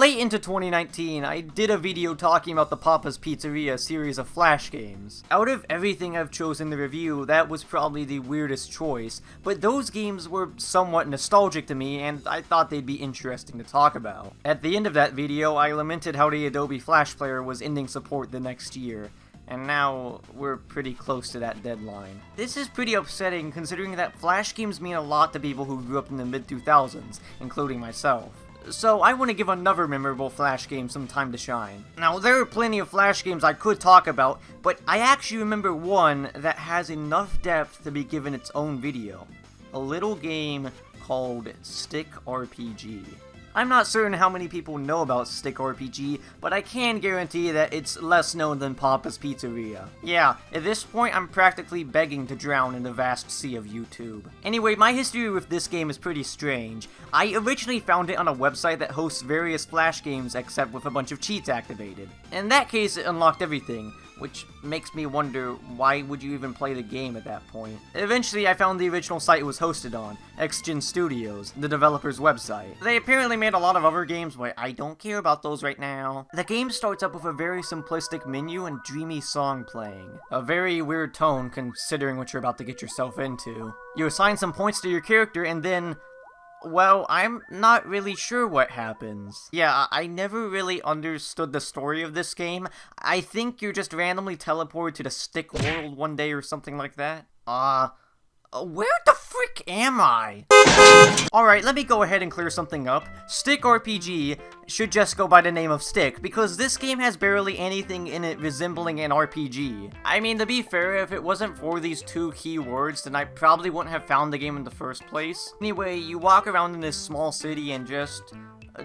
Late into 2019, I did a video talking about the Papa's Pizzeria series of Flash games. Out of everything I've chosen to review, that was probably the weirdest choice, but those games were somewhat nostalgic to me, and I thought they'd be interesting to talk about. At the end of that video, I lamented how the Adobe Flash Player was ending support the next year. And now, we're pretty close to that deadline. This is pretty upsetting considering that Flash games mean a lot to people who grew up in the mid-2000s, including myself. So I want to give another memorable Flash game some time to shine. Now, there are plenty of Flash games I could talk about, but I actually remember one that has enough depth to be given its own video. A little game called Stick RPG. I'm not certain how many people know about Stick RPG, but I can guarantee that it's less known than Papa's Pizzeria. Yeah, at this point I'm practically begging to drown in the vast sea of YouTube. Anyway, my history with this game is pretty strange. I originally found it on a website that hosts various Flash games except with a bunch of cheats activated. In that case, it unlocked everything, which makes me wonder, why would you even play the game at that point? Eventually, I found the original site it was hosted on, XGen Studios, the developer's website. They apparently made a lot of other games, but I don't care about those right now. The game starts up with a very simplistic menu and dreamy song playing. A very weird tone, considering what you're about to get yourself into. You assign some points to your character, and then... well, I'm not really sure what happens. Yeah, I never really understood the story of this game. I think you're just randomly teleported to the Stick world one day or something like that. Where the frick am I? Alright, let me go ahead and clear something up. Stick RPG should just go by the name of Stick, because this game has barely anything in it resembling an RPG. I mean, to be fair, if it wasn't for these two key words, then I probably wouldn't have found the game in the first place. Anyway, you walk around in this small city and just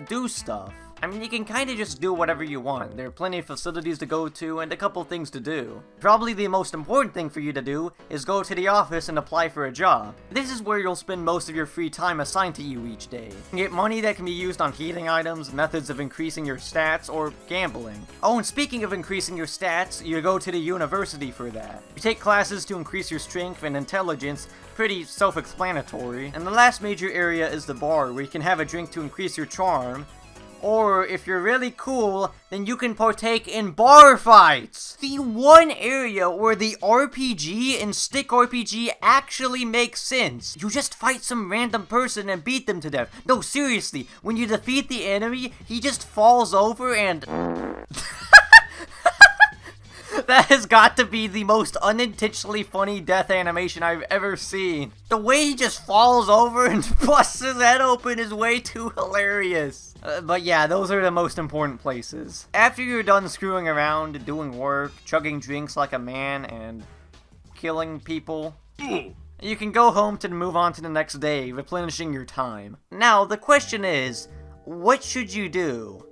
do stuff. I mean, you can kinda just do whatever you want. There are plenty of facilities to go to and a couple things to do. Probably the most important thing for you to do is go to the office and apply for a job. This is where you'll spend most of your free time assigned to you each day. You get money that can be used on healing items, methods of increasing your stats, or gambling. Oh, and speaking of increasing your stats, you go to the university for that. You take classes to increase your strength and intelligence, pretty self-explanatory. And the last major area is the bar, where you can have a drink to increase your charm. Or, if you're really cool, then you can partake in bar fights! The one area where the RPG in Stick RPG actually makes sense. You just fight some random person and beat them to death. No, seriously, when you defeat the enemy, he just falls over and... That has got to be the most unintentionally funny death animation I've ever seen. The way he just falls over and busts his head open is way too hilarious. But yeah, those are the most important places. After you're done screwing around, doing work, chugging drinks like a man, and killing people, you can go home to move on to the next day, replenishing your time. Now, the question is, what should you do?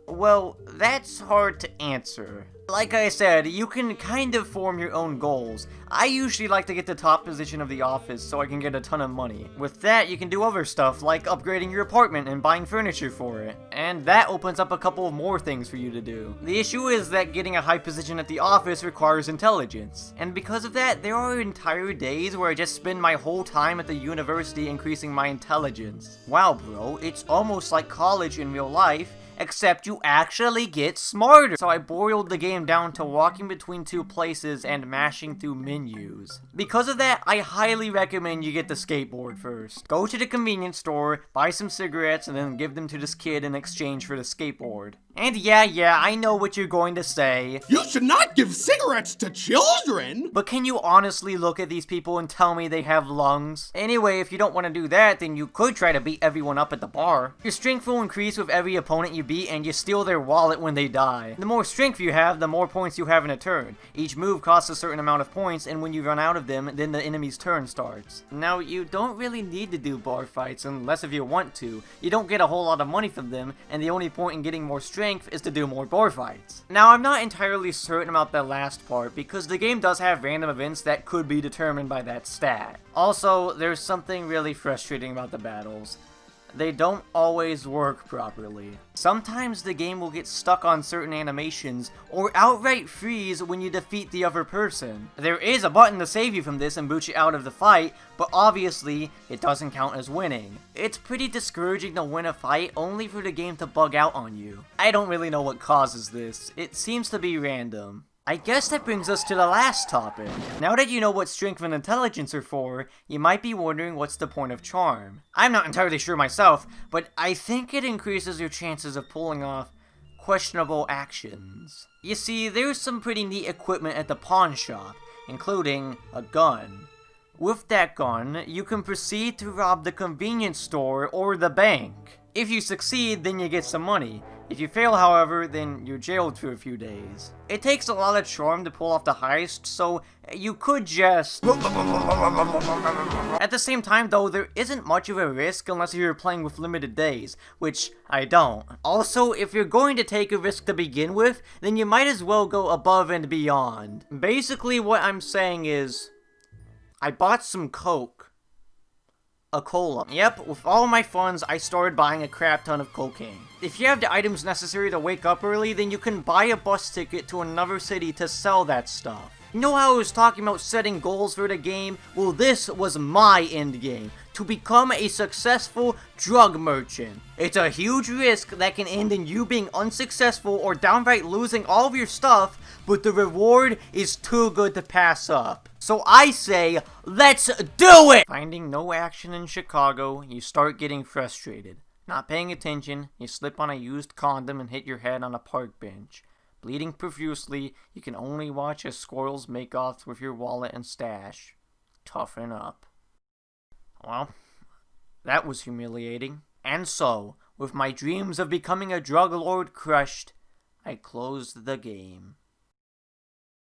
Well, that's hard to answer. Like I said, you can kind of form your own goals. I usually like to get the top position of the office so I can get a ton of money. With that, you can do other stuff like upgrading your apartment and buying furniture for it. And that opens up a couple of more things for you to do. The issue is that getting a high position at the office requires intelligence. And because of that, there are entire days where I just spend my whole time at the university increasing my intelligence. Wow, bro, it's almost like college in real life, except you actually get smarter. So I boiled the game down to walking between two places and mashing through menus. Because of that, I highly recommend you get the skateboard first. Go to the convenience store, buy some cigarettes, and then give them to this kid in exchange for the skateboard. And yeah, I know what you're going to say. You should not give cigarettes to children! But can you honestly look at these people and tell me they have lungs? Anyway, if you don't want to do that, then you could try to beat everyone up at the bar. Your strength will increase with every opponent you beat, and you steal their wallet when they die. The more strength you have, the more points you have in a turn. Each move costs a certain amount of points, and when you run out of them, then the enemy's turn starts. Now, you don't really need to do bar fights unless if you want to. You don't get a whole lot of money from them, and the only point in getting more strength is to do more bar fights. Now, I'm not entirely certain about that last part, because the game does have random events that could be determined by that stat. Also, there's something really frustrating about the battles. they don't always work properly. Sometimes the game will get stuck on certain animations, or outright freeze when you defeat the other person. There is a button to save you from this and boot you out of the fight, but obviously, it doesn't count as winning. It's pretty discouraging to win a fight only for the game to bug out on you. I don't really know what causes this. It seems to be random. I guess that brings us to the last topic. Now that you know what strength and intelligence are for, you might be wondering what's the point of charm. I'm not entirely sure myself, but I think it increases your chances of pulling off questionable actions. You see, there's some pretty neat equipment at the pawn shop, including a gun. With that gun, you can proceed to rob the convenience store or the bank. If you succeed, then you get some money. If you fail, however, then you're jailed for a few days. It takes a lot of charm to pull off the heist, so you could just... At the same time, though, there isn't much of a risk unless you're playing with limited days, which I don't. Also, if you're going to take a risk to begin with, then you might as well go above and beyond. Basically, what I'm saying is, I bought some Coke. A cola. Yep, with all my funds, I started buying a crap ton of cocaine. If you have the items necessary to wake up early, then you can buy a bus ticket to another city to sell that stuff. You know how I was talking about setting goals for the game? Well, this was my end game. To become a successful drug merchant. It's a huge risk that can end in you being unsuccessful or downright losing all of your stuff, but the reward is too good to pass up. So I say, let's do it! Finding no action in Chicago, you start getting frustrated. Not paying attention, you slip on a used condom and hit your head on a park bench. Bleeding profusely, you can only watch as squirrels make off with your wallet and stash. Toughen up. Well, that was humiliating. And so, with my dreams of becoming a drug lord crushed, I closed the game.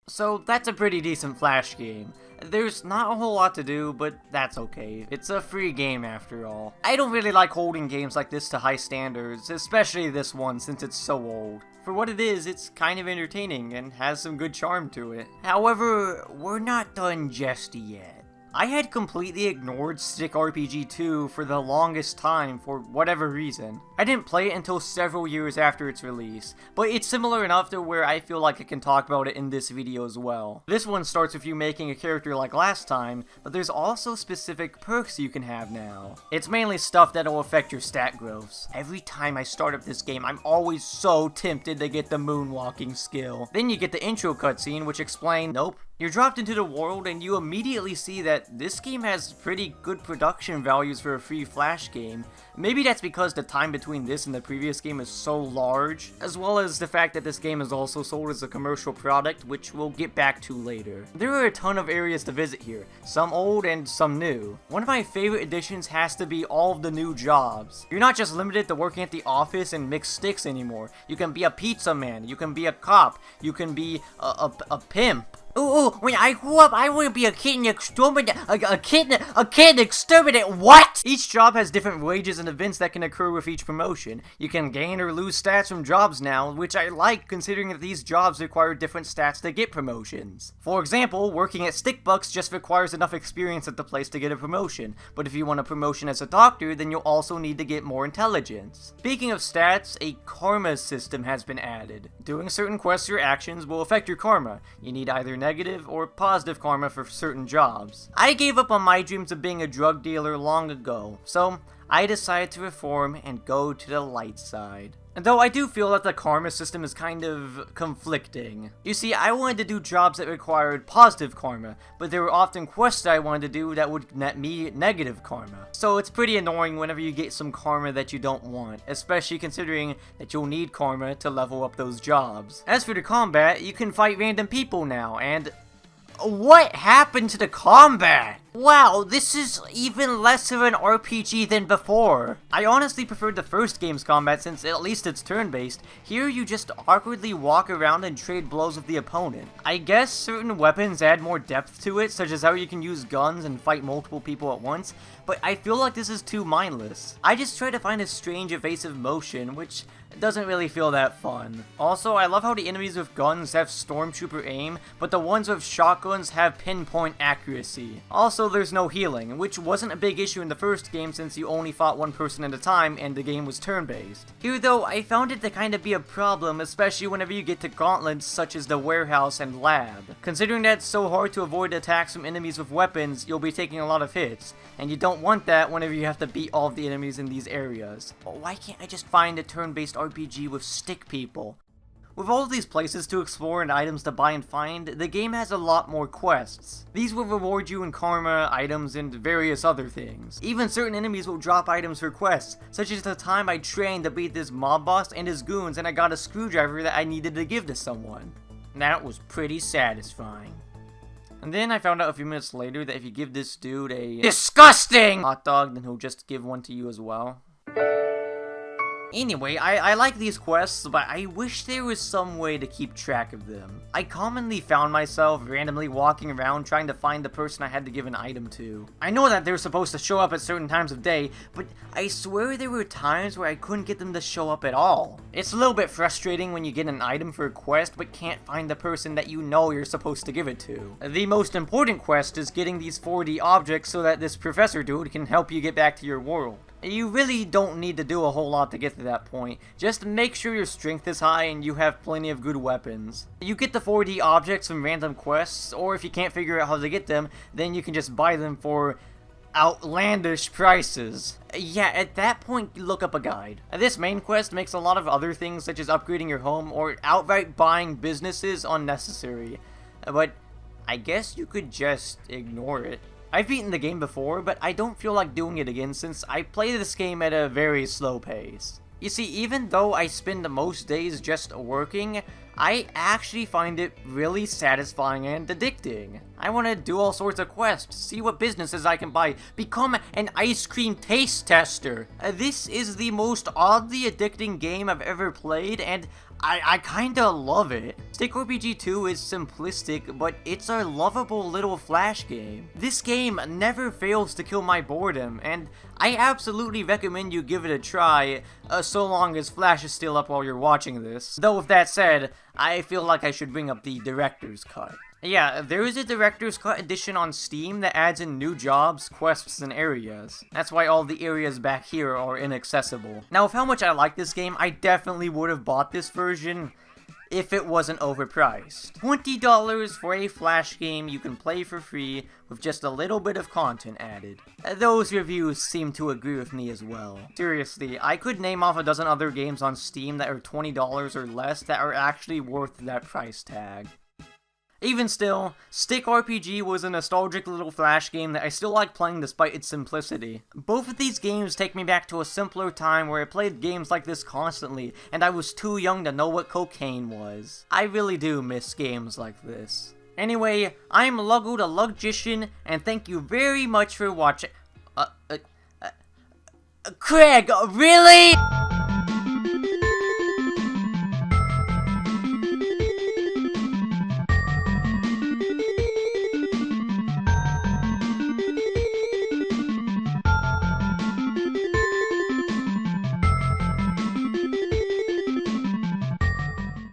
So that's a pretty decent Flash game. There's not a whole lot to do, but that's okay. It's a free game after all. I don't really like holding games like this to high standards, especially this one since it's so old. For what it is, it's kind of entertaining and has some good charm to it. However, we're not done just yet. I had completely ignored Stick RPG 2 for the longest time for whatever reason. I didn't play it until several years after its release, but it's similar enough to where I feel like I can talk about it in this video as well. This one starts with you making a character like last time, but there's also specific perks you can have now. It's mainly stuff that'll affect your stat growths. Every time I start up this game, I'm always so tempted to get the moonwalking skill. Then you get the intro cutscene which explains, nope. You're dropped into the world and you immediately see that this game has pretty good production values for a free Flash game. Maybe that's because the time between this and the previous game is so large, as well as the fact that this game is also sold as a commercial product, which we'll get back to later. There are a ton of areas to visit here, some old and some new. One of my favorite additions has to be all of the new jobs. You're not just limited to working at the office and mix sticks anymore. You can be a pizza man, you can be a cop, you can be a pimp. Ooh, when I grew up, I want to be a kitten exterminator. A kitten exterminator. What? Each job has different wages and events that can occur with each promotion. You can gain or lose stats from jobs now, which I like considering that these jobs require different stats to get promotions. For example, working at Stickbucks just requires enough experience at the place to get a promotion, but if you want a promotion as a doctor, then you'll also need to get more intelligence. Speaking of stats, a karma system has been added. Doing certain quests or actions will affect your karma. You need either negative or positive karma for certain jobs. I gave up on my dreams of being a drug dealer long ago, so I decided to reform and go to the light side. And though I do feel that the karma system is kind of conflicting. You see, I wanted to do jobs that required positive karma, but there were often quests that I wanted to do that would net me negative karma. So it's pretty annoying whenever you get some karma that you don't want, especially considering that you'll need karma to level up those jobs. As for the combat, you can fight random people now, and what happened to the combat? Wow, this is even less of an RPG than before. I honestly preferred the first game's combat since at least it's turn-based. Here you just awkwardly walk around and trade blows with the opponent. I guess certain weapons add more depth to it, such as how you can use guns and fight multiple people at once, but I feel like this is too mindless. I just try to find a strange evasive motion, which doesn't really feel that fun. Also, I love how the enemies with guns have stormtrooper aim, but the ones with shotguns have pinpoint accuracy. Also, still there's no healing, which wasn't a big issue in the first game since you only fought one person at a time and the game was turn-based. Here though, I found it to kind of be a problem, especially whenever you get to gauntlets such as the warehouse and lab. Considering that it's so hard to avoid attacks from enemies with weapons, you'll be taking a lot of hits, and you don't want that whenever you have to beat all of the enemies in these areas. Why can't I just find a turn-based RPG with stick people? With all of these places to explore and items to buy and find, the game has a lot more quests. These will reward you in karma, items, and various other things. Even certain enemies will drop items for quests, such as the time I trained to beat this mob boss and his goons and I got a screwdriver that I needed to give to someone. That was pretty satisfying. And then I found out a few minutes later that if you give this dude a disgusting hot dog, then he'll just give one to you as well. Anyway, I like these quests, but I wish there was some way to keep track of them. I commonly found myself randomly walking around trying to find the person I had to give an item to. I know that they're supposed to show up at certain times of day, but I swear there were times where I couldn't get them to show up at all. It's a little bit frustrating when you get an item for a quest but can't find the person that you know you're supposed to give it to. The most important quest is getting these 4D objects so that this professor dude can help you get back to your world. You really don't need to do a whole lot to get to that point. Just make sure your strength is high and you have plenty of good weapons. You get the 4D objects from random quests, or if you can't figure out how to get them, then you can just buy them for outlandish prices. Yeah, at that point, look up a guide. This main quest makes a lot of other things such as upgrading your home or outright buying businesses unnecessary. But I guess you could just ignore it. I've beaten the game before, but I don't feel like doing it again since I play this game at a very slow pace. You see, even though I spend most days just working, I actually find it really satisfying and addicting. I want to do all sorts of quests, see what businesses I can buy, become an ice cream taste tester. This is the most oddly addicting game I've ever played, and I kinda love it. Stick RPG 2 is simplistic, but it's a lovable little flash game. This game never fails to kill my boredom, and I absolutely recommend you give it a try, so long as Flash is still up while you're watching this. Though with that said, I feel like I should bring up the Director's Cut. Yeah, there is a Director's Cut edition on Steam that adds in new jobs, quests, and areas. That's why all the areas back here are inaccessible. Now, with how much I like this game, I definitely would have bought this version if it wasn't overpriced. $20 for a Flash game you can play for free with just a little bit of content added. Those reviews seem to agree with me as well. Seriously, I could name off a dozen other games on Steam that are $20 or less that are actually worth that price tag. Even still, Stick RPG was a nostalgic little flash game that I still like playing despite its simplicity. Both of these games take me back to a simpler time where I played games like this constantly, and I was too young to know what cocaine was. I really do miss games like this. Anyway, I'm Luggo the Luggician, and thank you very much for watching. Craig, really?